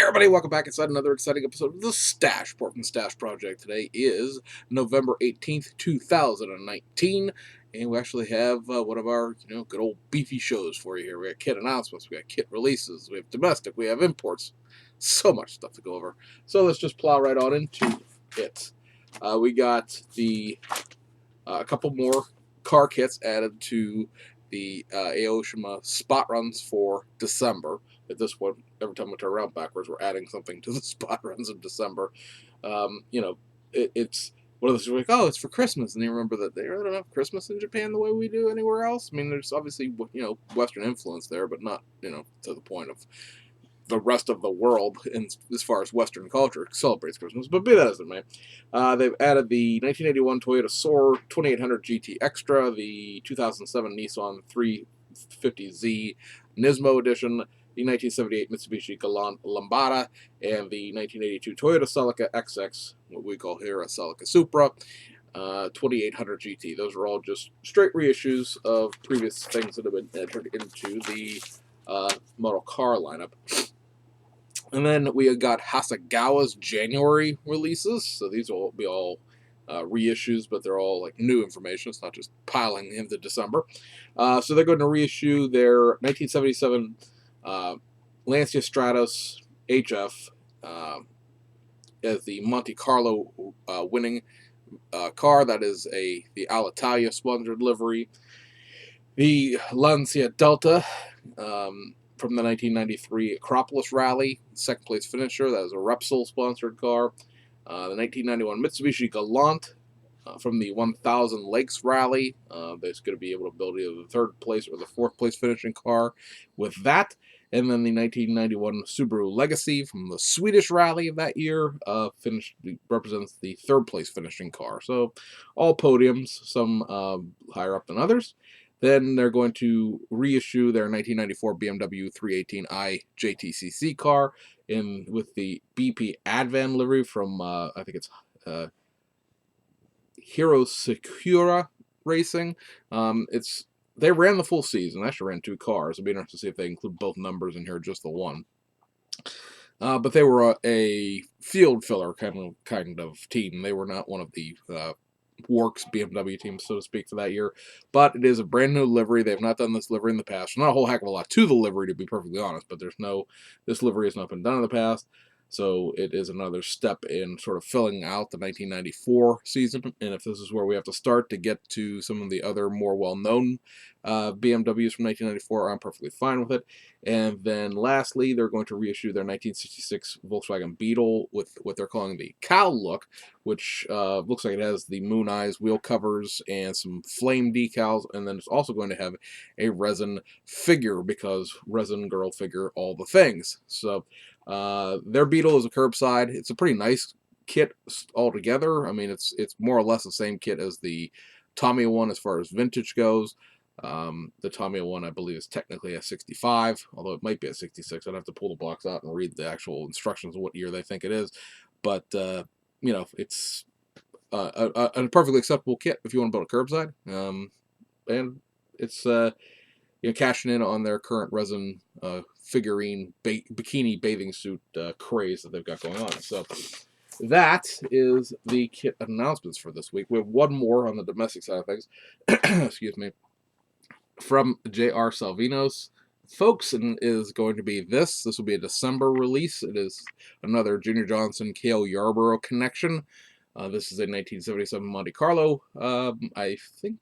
Everybody, welcome back inside another exciting episode of the Stash Report from the Stash Project. Today is November 18th, 2019, and we actually have one of our, good old beefy shows for you here. We got kit announcements, we got kit releases, we have domestic, we have imports. So much stuff to go over. So let's just plow right on into it. We got a couple more car kits added to the Aoshima spot runs for December. At this point, every time we turn around backwards, we're adding something to the spot runs in December. It's one of those like, oh, it's for Christmas, and you remember that they really don't have Christmas in Japan the way we do anywhere else. I mean, there's obviously Western influence there, but not to the point of the rest of the world in, as far as Western culture celebrates Christmas, but be that as it may. They've added the 1981 Toyota Soar 2800 GT Extra, the 2007 Nissan 350Z Nismo Edition, the 1978 Mitsubishi Galant Lambada, and the 1982 Toyota Celica XX, what we call here a Celica Supra, 2800 GT. Those are all just straight reissues of previous things that have been entered into the model car lineup. And then we got Hasegawa's January releases. So these will be all reissues, but they're all like new information. It's not just piling into December. So they're going to reissue their 1977 Lancia Stratos HF as the Monte Carlo winning car. That is the Alitalia sponsored livery. The Lancia Delta from the 1993 Acropolis Rally, second place finisher. That is a Repsol sponsored car. The 1991 Mitsubishi Galant from the 1000 Lakes Rally. That's going to be able to build either the third place or the fourth place finishing car with that. And then the 1991 Subaru Legacy from the Swedish Rally of that year represents the third place finishing car. So all podiums, some higher up than others. Then they're going to reissue their 1994 BMW 318i JTCC car with the BP Advan livery from, I think it's Hero Secura Racing. They ran the full season. Actually ran two cars. It'd be interesting to see if they include both numbers in here, just the one. But they were a field filler kind of team. They were not one of the Works BMW teams, so to speak, for that year. But it is a brand new livery. They've not done this livery in the past. Not a whole heck of a lot to the livery, to be perfectly honest, but this livery has not been done in the past. So it is another step in sort of filling out the 1994 season. And if this is where we have to start to get to some of the other more well-known BMWs from 1994, I'm perfectly fine with it. And then lastly, they're going to reissue their 1966 Volkswagen Beetle with what they're calling the cow look, which looks like it has the moon eyes, wheel covers, and some flame decals. And then it's also going to have a resin figure, because resin girl figure all the things. So their Beetle is a curbside. It's a pretty nice kit altogether. I mean, it's more or less the same kit as the Tamiya one as far as vintage goes. The Tamiya one, I believe, is technically a 65, although it might be a 66. I'd have to pull the box out and read the actual instructions of what year they think it is. But, it's a perfectly acceptable kit if you want to build a curbside. And it's cashing in on their current resin figurine bikini bathing suit craze that they've got going on. So that is the kit announcements for this week. We have one more on the domestic side of things. Excuse me. From J.R. Salvinos. Folks, and is going to be this. This will be a December release. It is another Junior Johnson Cale Yarborough connection. This is a 1977 Monte Carlo. I think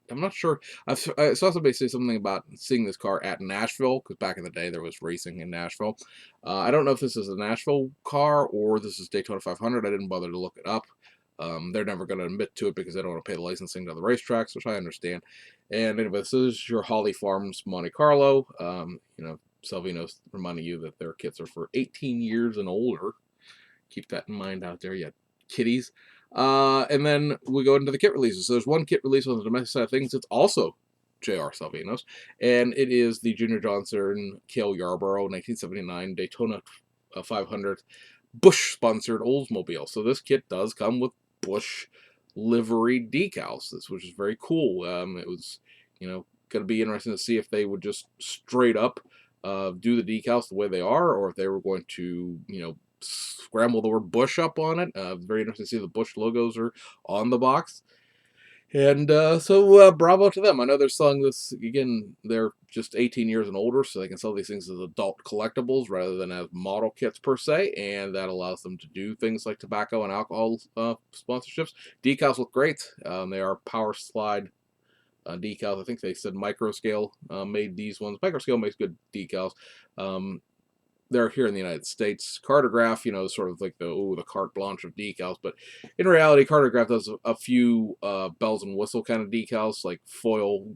I'm not sure. I saw somebody say something about seeing this car at Nashville, because back in the day there was racing in Nashville. I don't know if this is a Nashville car or this is Daytona 500. I didn't bother to look it up. They're never going to admit to it because they don't want to pay the licensing to the racetracks, which I understand. And anyway, this is your Holly Farms Monte Carlo. Salvino's reminding you that their kits are for 18 years and older. Keep that in mind out there, you kiddies. And then we go into the kit releases. So there's one kit release on the domestic side of things. It's also J.R. Salvinos, and it is the Junior Johnson Cale Yarborough 1979 Daytona 500 Busch-sponsored Oldsmobile. So this kit does come with Busch livery decals, which is very cool. It was, going to be interesting to see if they would just straight up do the decals the way they are, or if they were going to, scramble the word Busch up on it. It's very interesting to see the Busch logos are on the box. And so bravo to them. I know they're selling this, again, they're just 18 years and older, so they can sell these things as adult collectibles rather than as model kits per se, and that allows them to do things like tobacco and alcohol sponsorships. Decals look great. They are Power Slide decals. I think they said Microscale made these ones. Microscale makes good decals. They're here in the United States. Cartograph, sort of like the carte blanche of decals, but in reality, Cartograph does a few bells and whistle kind of decals, like foil,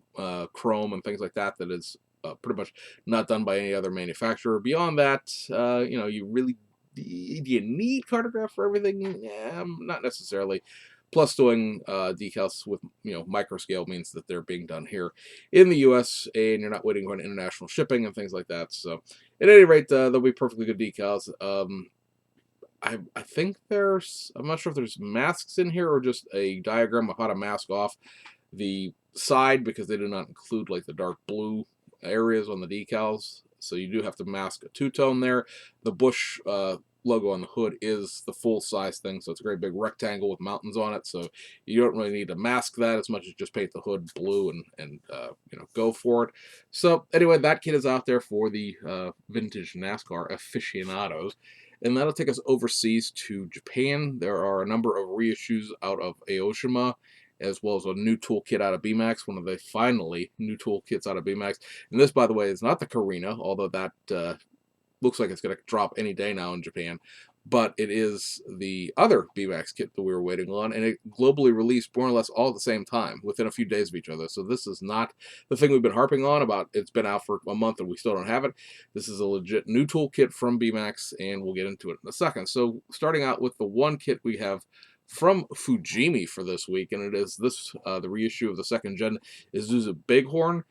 chrome, and things like that. That is pretty much not done by any other manufacturer. Beyond that, you really do you need Cartograph for everything? Yeah, not necessarily. Plus, doing decals with microscale means that they're being done here in the U.S. and you're not waiting for international shipping and things like that. So, at any rate, there'll be perfectly good decals. I think I'm not sure if there's masks in here or just a diagram of how to mask off the side, because they do not include like the dark blue areas on the decals. So you do have to mask a two-tone there. The Busch logo on the hood is the full-size thing, so it's a great big rectangle with mountains on it. So you don't really need to mask that as much as just paint the hood blue and go for it. So anyway, that kit is out there for the vintage NASCAR aficionados. And that'll take us overseas to Japan. There are a number of reissues out of Aoshima, as well as a new toolkit out of BMAX, one of the finally new toolkits out of BMAX. And this, by the way, is not the Carina, although that looks like it's going to drop any day now in Japan. But it is the other BMAX kit that we were waiting on, and it globally released more or less all at the same time, within a few days of each other. So this is not the thing we've been harping on about. It's been out for a month and we still don't have it. This is a legit new toolkit from BMAX, and we'll get into it in a second. So starting out with the one kit we have from Fujimi for this week, and it is this the reissue of the second gen Isuzu Bighorn.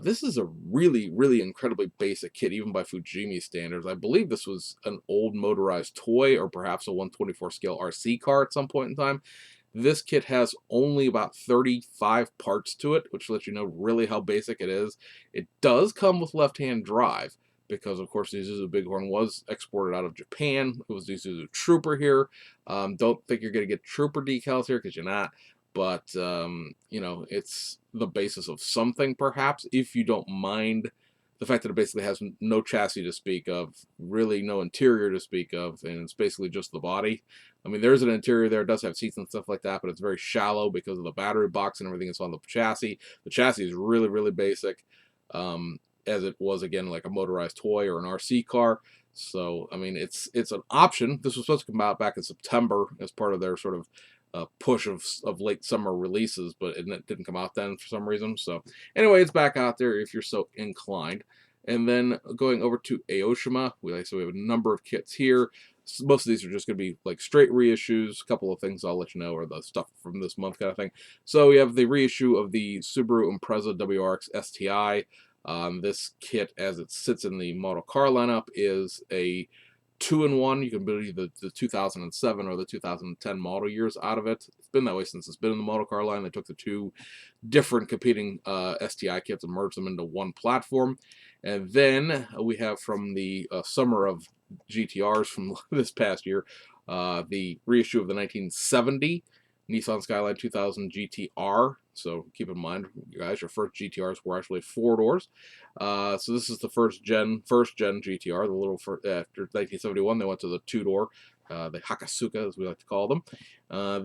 This is a really, really incredibly basic kit, even by Fujimi standards. I believe this was an old motorized toy, or perhaps a 1/24 scale RC car at some point in time. This kit has only about 35 parts to it, which lets you know really how basic it is. It does come with left-hand drive, because of course the Isuzu Bighorn was exported out of Japan. It was the Isuzu Trooper here. Don't think you're going to get Trooper decals here, because you're not. But, it's the basis of something, perhaps, if you don't mind the fact that it basically has no chassis to speak of, really no interior to speak of, and it's basically just the body. I mean, there's an interior there, it does have seats and stuff like that, but it's very shallow because of the battery box and everything that's on the chassis. The chassis is really, really basic, as it was, again, like a motorized toy or an RC car. So, I mean, it's an option. This was supposed to come out back in September as part of their sort of push of late summer releases, but it didn't come out then for some reason. So anyway, it's back out there if you're so inclined. And then going over to Aoshima, we have a number of kits here. Most of these are just going to be like straight reissues. A couple of things I'll let you know are the stuff from this month kind of thing. So we have the reissue of the Subaru Impreza WRX STI. This kit, as it sits in the model car lineup, is a 2-in-1. You can build either the 2007 or the 2010 model years out of it. It's been that way since it's been in the model car line. They took the two different competing STI kits and merged them into one platform. And then we have from the summer of GTRs from this past year, the reissue of the 1970 Nissan Skyline 2000 GTR. So keep in mind, you guys, your first GTRs were actually 4 doors. So this is the first gen GTR. The little after 1971, they went to the 2-door, the Hakasuka, as we like to call them.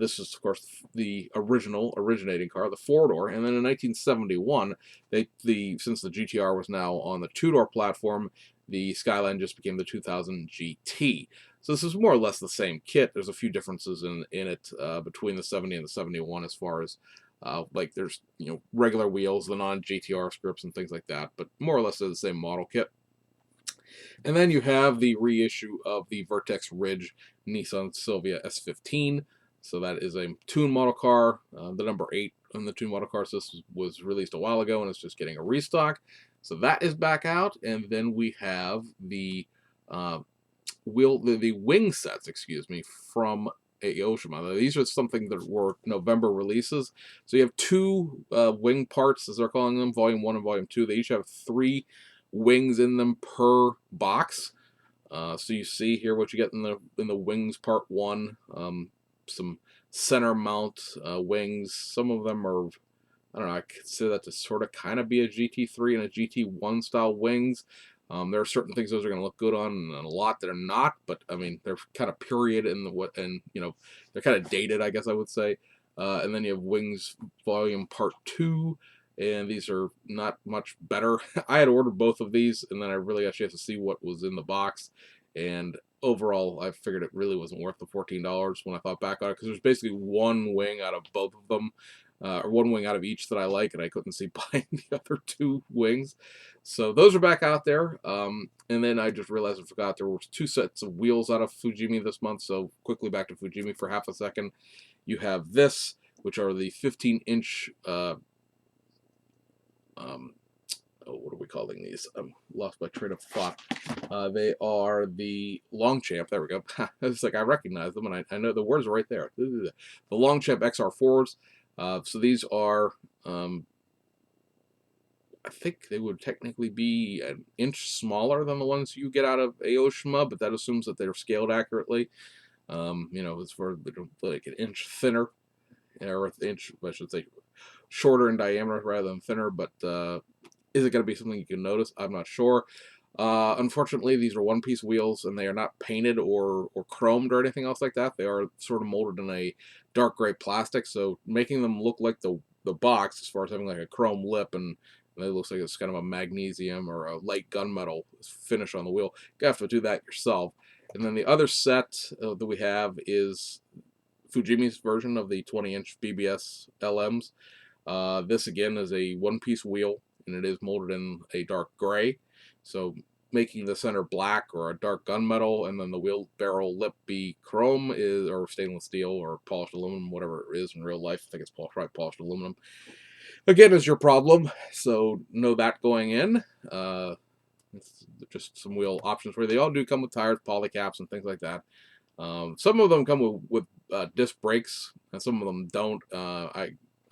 This is, of course, the originating car, the 4-door. And then in 1971, since the GTR was now on the 2-door platform, the Skyline just became the 2000 GT. So this is more or less the same kit. There's a few differences in it between the 70 and the 71 as far as like there's regular wheels, the non-GTR scripts and things like that, but more or less they're the same model kit. And then you have the reissue of the Vertex Ridge Nissan Silvia S15. So that is a tune model car, the number 8 on the tune model car. So this was released a while ago and it's just getting a restock. So that is back out. And then we have the wing sets, from Aoshima. These are something that were November releases. So you have 2 wing parts, as they're calling them, Volume 1 and Volume 2. They each have 3 wings in them per box. So you see here what you get in the wings part one. Some center mount wings. Some of them are, I don't know, I consider that to sort of kind of be a GT3 and a GT1 style wings. There are certain things those are going to look good on, and a lot that are not. But I mean, they're kind of period in and they're kind of dated, I guess I would say. And then you have Wings Volume Part 2, and these are not much better. I had ordered both of these, and then I really actually had to see what was in the box. And overall, I figured it really wasn't worth the $14 when I thought back on it, because there's basically one wing out of both of them, or one wing out of each that I like, and I couldn't see buying the other two wings. So those are back out there. And then I just realized I forgot there were 2 sets of wheels out of Fujimi this month. So quickly back to Fujimi for half a second. You have this, which are the 15-inch, what are we calling these? I'm lost my train of thought. They are the Longchamp. There we go. It's like I recognize them, and I know the words are right there. The Longchamp XR4s. So these are, I think they would technically be an inch smaller than the ones you get out of Aoshima, but that assumes that they're scaled accurately. As far as like an inch thinner, or an inch, I should say, shorter in diameter rather than thinner. But is it going to be something you can notice? I'm not sure. Unfortunately, these are one-piece wheels, and they are not painted or chromed or anything else like that. They are sort of molded in a dark gray plastic, so making them look like the box, as far as having like a chrome lip, and it looks like it's kind of a magnesium or a light gunmetal finish on the wheel. You have to do that yourself. And then the other set that we have is Fujimi's version of the 20-inch BBS LMs. This again is a one-piece wheel, and it is molded in a dark gray, so making the center black or a dark gunmetal, and then the wheel barrel lip be chrome or stainless steel or polished aluminum, whatever it is in real life. I think it's probably polished aluminum. Again, is your problem, so know that going in. It's just some wheel options where they all do come with tires, poly caps, and things like that. Some of them come with disc brakes, and some of them don't.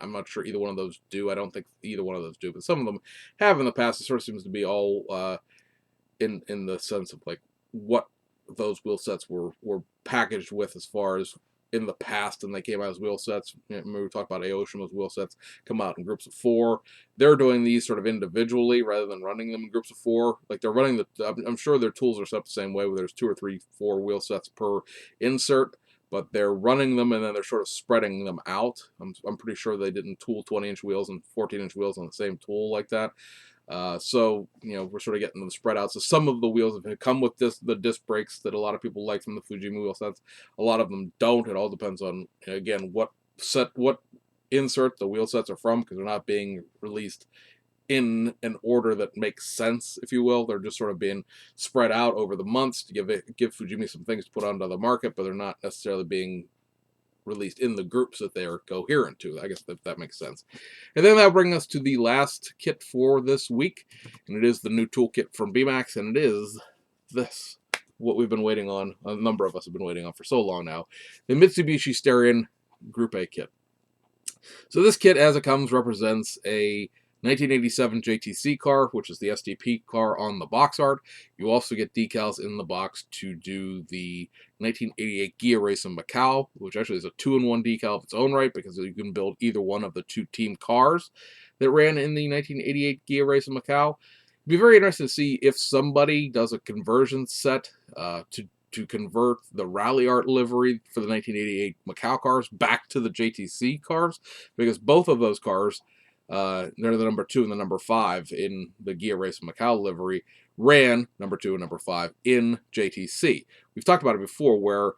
I'm not sure either one of those do. I don't think either one of those do, but some of them have in the past. It sort of seems to be all in the sense of like what those wheel sets were packaged with, as far as in the past, and they came out as wheel sets. Remember we talked about Aoshima's wheel sets come out in groups of 4. They're doing these sort of individually rather than running them in groups of 4. Like they're running I'm sure their tools are set up the same way, where there's 2 or 3, 4 wheel sets per insert, but they're running them and then they're sort of spreading them out. I'm pretty sure they didn't tool 20-inch wheels and 14-inch wheels on the same tool like that. So we're sort of getting them spread out. So some of the wheels have come with the disc brakes that a lot of people like from the Fujimi wheel sets. A lot of them don't. It all depends on, again, what insert the wheel sets are from, because they're not being released in an order that makes sense, if you will. They're just sort of being spread out over the months to give Fujimi some things to put onto the market, but they're not necessarily being released in the groups that they are coherent to. I guess that makes sense. And then that'll bring us to the last kit for this week, and it is the new toolkit from BMAX, and it is this, what we've been waiting on, a number of us have been waiting on for so long now, the Mitsubishi Starion Group A kit. So this kit, as it comes, represents a 1987 JTC car, which is the STP car on the box art. You also get decals in the box to do the 1988 Ghia Racing Macau, which actually is a 2-in-1 decal of its own right, because you can build either one of the 2 team cars that ran in the 1988 Ghia Racing Macau. It'd be very interesting to see if somebody does a conversion set to convert the Rally Art livery for the 1988 Macau cars back to the JTC cars, because both of those cars, they're the number 2 and the number 5 in the Ghia Racing Macau livery, ran number 2 and number 5 in JTC. We've talked about it before, where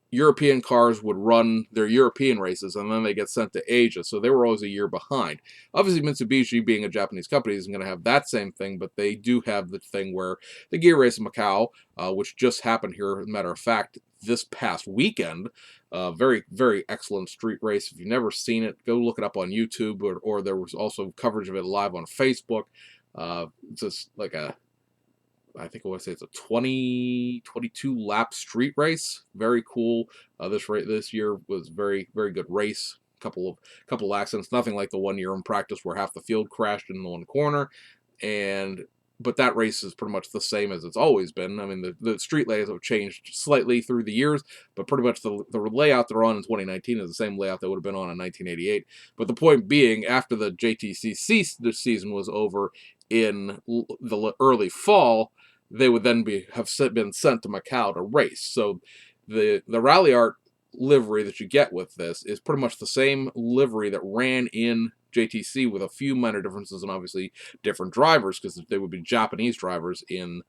European cars would run their European races and then they get sent to Asia, so they were always a year behind. Obviously, Mitsubishi, being a Japanese company, isn't going to have that same thing, but they do have the thing where the Ghia Racing Macau, which just happened here, as a matter of fact, this past weekend, very, very excellent street race. If you've never seen it, go look it up on YouTube, or there was also coverage of it live on Facebook. It's just like I think I want to say it's a 22 lap street race. Very cool. This year was very, very good race. Couple accidents. Nothing like the one year in practice where half the field crashed in the one corner. But that race is pretty much the same as it's always been. I mean, the street layouts have changed slightly through the years, but pretty much the layout they're on in 2019 is the same layout they would have been on in 1988. But the point being, after the JTCC season was over in the early fall, they would then have been sent to Macau to race. So the Rally Art livery that you get with this is pretty much the same livery that ran in JTC, with a few minor differences and obviously different drivers, because they would be Japanese drivers in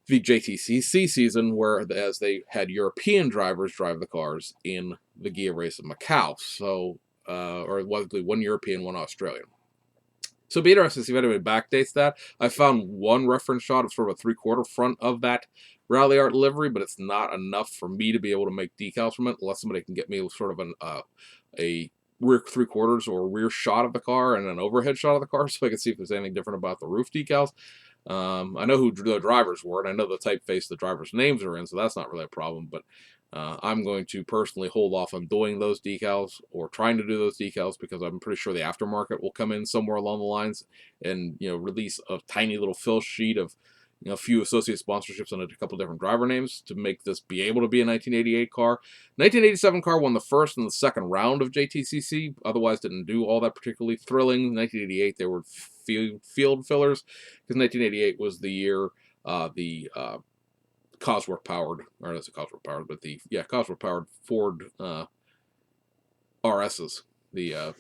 the JTCC season, whereas they had European drivers drive the cars in the Ghia race of Macau. So, or luckily one European, one Australian. So it'd be interesting to see if anybody backdates that. I found one reference shot of sort of a 3/4 front of that Rally Art livery, but it's not enough for me to be able to make decals from it, unless somebody can get me sort of a rear 3/4 or rear shot of the car and an overhead shot of the car, so I can see if there's anything different about the roof decals. I know who the drivers were, and I know the typeface the drivers' names are in, so that's not really a problem, but I'm going to personally hold off on doing those decals, or trying to do those decals, because I'm pretty sure the aftermarket will come in somewhere along the lines and, you know, release a tiny little fill sheet of, you know, a few associate sponsorships and a couple different driver names to make this be able to be a 1988 car. 1987 car won the first and the second round of JTCC, otherwise didn't do all that particularly thrilling. 1988, they were field fillers, because 1988 was the year the Cosworth powered, or that's a Cosworth powered, but the Cosworth powered Ford RSs, the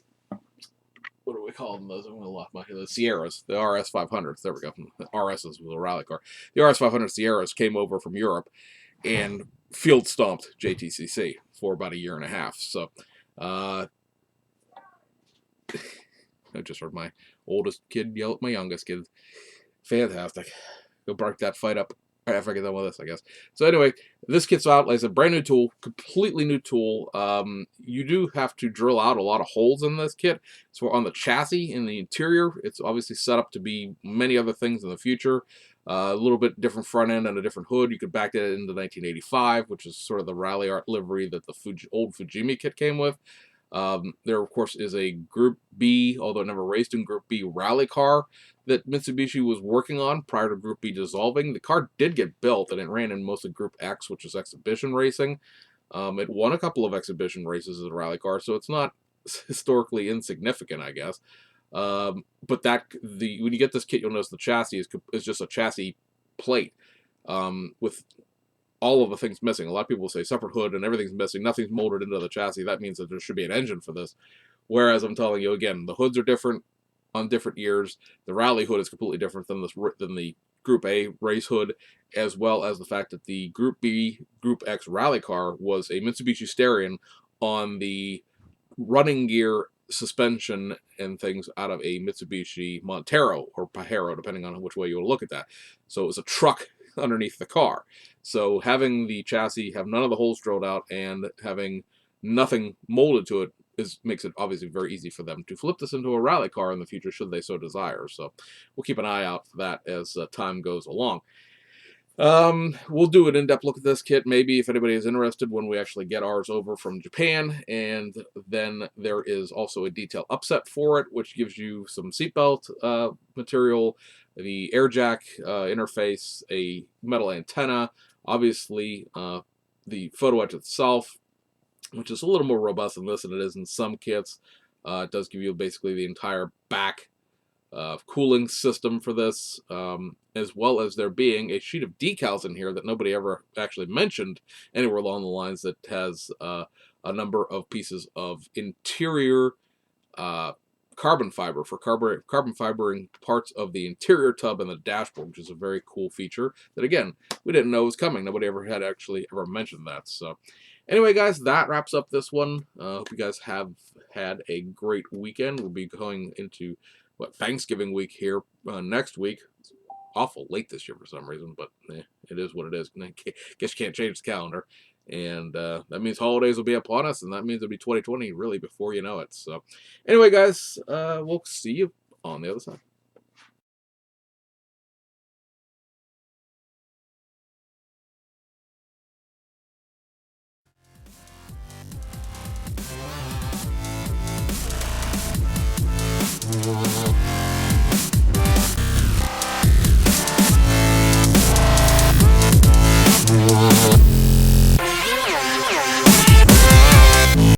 what do we call them? Those, I'm gonna lock my the Sierras, the RS 500s. There we go. The RSs was a rally car. The RS 500 Sierras came over from Europe and field stomped JTCC for about a year and a half. So, I just heard my oldest kid yell at my youngest kid. Fantastic. Go break that fight up after I get done with this, I guess. So anyway, this kit's out. Like I said, brand new tool, completely new tool. You do have to drill out a lot of holes in this kit. So on the chassis, in the interior, it's obviously set up to be many other things in the future. A little bit different front end and a different hood. You could back that into 1985, which is sort of the Rally Art livery that the old Fujimi kit came with. There, of course, is a Group B, although never raced in Group B, rally car that Mitsubishi was working on prior to Group B dissolving. The car did get built, and it ran in mostly Group X, which is exhibition racing. It won a couple of exhibition races as a rally car, so it's not historically insignificant, I guess. But when you get this kit, you'll notice the chassis is just a chassis plate with all of the things missing. A lot of people say separate hood and everything's missing. Nothing's molded into the chassis. That means that there should be an engine for this. Whereas I'm telling you again, the hoods are different on different years. The Rally hood is completely different than the Group A race hood, as well as the fact that the Group B, Group X rally car was a Mitsubishi Starion on the running gear, suspension, and things out of a Mitsubishi Montero or Pajero, depending on which way you want to look at that. So it was a truck underneath the car. So having the chassis have none of the holes drilled out and having nothing molded to it makes it obviously very easy for them to flip this into a rally car in the future, should they so desire. So we'll keep an eye out for that as time goes along. We'll do an in-depth look at this kit, maybe, if anybody is interested, when we actually get ours over from Japan. And then there is also a detail upset for it, which gives you some seatbelt material, the air jack interface, a metal antenna, obviously the photo etch itself, which is a little more robust than this than it is in some kits. It does give you basically the entire back cooling system for this, as well as there being a sheet of decals in here that nobody ever actually mentioned anywhere along the lines, that has a number of pieces of interior carbon fiber for carbon fibering parts of the interior tub and the dashboard, which is a very cool feature that, again, we didn't know was coming. Nobody ever had actually ever mentioned that. So anyway, guys, that wraps up this one. Hope you guys have had a great weekend. We'll be going into Thanksgiving week here next week. It's awful late this year for some reason, but it is what it is. I guess you can't change the calendar. And that means holidays will be upon us, and that means it'll be 2020 really before you know it. So anyway, guys, we'll see you on the other side.